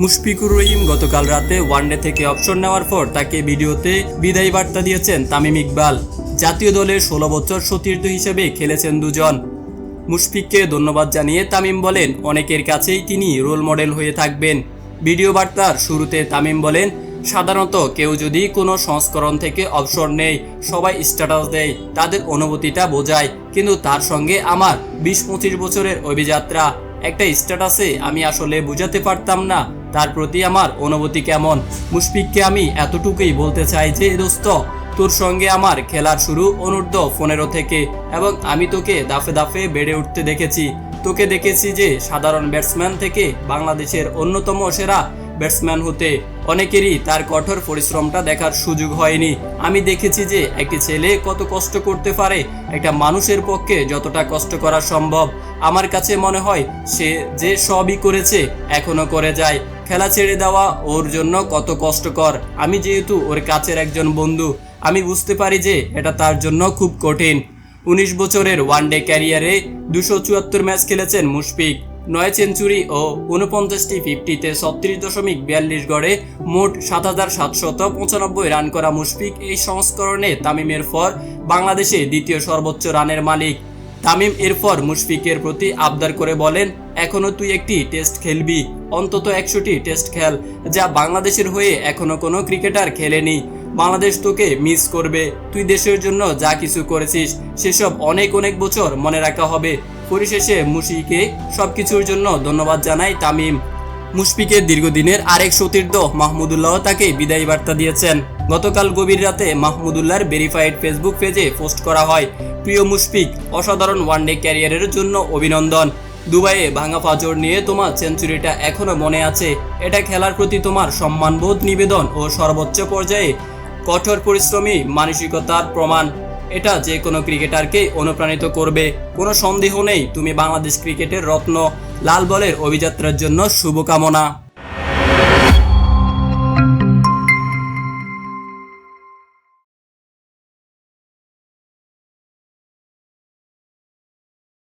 মুশফিকুর রহিম গতকাল রাতে ওয়ানডে থেকে অবসর নেওয়ার পর তাকে ভিডিওতে বিদায়ী বার্তা দিয়েছেন তামিম ইকবাল। জাতীয় দলের 16 বছর সতীর্থ হিসেবে খেলেছেন দুজন। মুশফিককে ধন্যবাদ জানিয়ে তামিম বলেন, অনেকের কাছেই তিনি রোল মডেল হয়ে থাকবেন। ভিডিও বার্তার শুরুতে তামিম বলেন, সাধারণত কেউ যদি কোনো সংস্করণ থেকে অবসর নেয় সবাই স্ট্যাটাস দেয়, তাদের অনুভূতিটা বোঝায়, কিন্তু তার সঙ্গে আমার 20-25 বছরের অভিযাত্রা, একটা স্ট্যাটাসে আমি আসলে বুঝাতে পারতাম না তার প্রতি আমার অনুভূতি কেমন। মুশফিককে আমি এতটুকুই বলতে চাই যে দোস্ত, তোর সঙ্গে আমার খেলার শুরু অনূর্ধ্ব 15 থেকে, এবং আমি তোকে দাফে দাফে বেড়ে উঠতে দেখেছি। তোকে দেখেছি যে সাধারণ ব্যাটসম্যান থেকে বাংলাদেশের অন্যতম সেরা ব্যাটসম্যান হতে। অনেকেরই তার কঠোর পরিশ্রমটা দেখার সুযোগ হয়নি। আমি দেখেছি যে একটি ছেলে কত কষ্ট করতে পারে, একটা মানুষের পক্ষে যতটা কষ্ট করা সম্ভব। আমার কাছে মনে হয় সে যে সবই করেছে, এখনো করে যায়। খেলা ছেড়ে দেওয়া ওর জন্য কত কষ্টকর। আমি যেহেতু ওর কাছের একজন বন্ধু, আমি বুঝতে পারি যে এটা তার জন্য খুব কঠিন। 19 বছরের ওয়ানডে ক্যারিয়ারে 274 ম্যাচ খেলেছেন মুশফিক। 9 সেঞ্চুরি ও 49টি 50-তে 36.42 গড়ে মোট 7,795 রান করা মুশফিক এই সংস্করণে তামিমের পর বাংলাদেশে দ্বিতীয় সর্বোচ্চ রানের মালিক। তামিম এরপর মুশফিকের প্রতি আবদার করে বলেন, এখনো তুই একটি টেস্ট খেলবি, অন্তত 100টি টেস্ট খেল, যা বাংলাদেশের হয়ে এখনো কোনো ক্রিকেটার খেলেনি। বাংলাদেশ তোকে মিস করবে। তুই দেশের জন্য যা কিছু করেছিস সেসব অনেক অনেক বছর মনে রাখা হবে। পরিশেষে মুশফিককে সবকিছুর জন্য ধন্যবাদ জানাই তামিম। মুশফিকের দীর্ঘদিনের আরেক সতীর্থ মাহমুদুল্লাহ তাকে বিদায়ী বার্তা দিয়েছেন। গতকাল গভীর রাতে মাহমুদুল্লাহর ভেরিফাইড ফেসবুক পেজে পোস্ট করা হয়, প্রিয় মুশফিক, অসাধারণ ওয়ানডে ক্যারিয়ারের জন্য অভিনন্দন। দুবাইয়ে ভাঙা পাঁজর নিয়ে তোমার সেঞ্চুরিটা এখনো মনে আছে। এটা খেলার প্রতি তোমার সম্মানবোধ নিবেদন ও সর্বোচ্চ পর্যায়ে কঠোর পরিশ্রমী মানসিকতার প্রমাণ। এটা যে কোনো ক্রিকেটারকে অনুপ্রাণিত করবে। কোনো সন্দেহ নেই তুমি বাংলাদেশ ক্রিকেটের রত্ন। লাল বলের অভিযাত্রার জন্য শুভকামনা।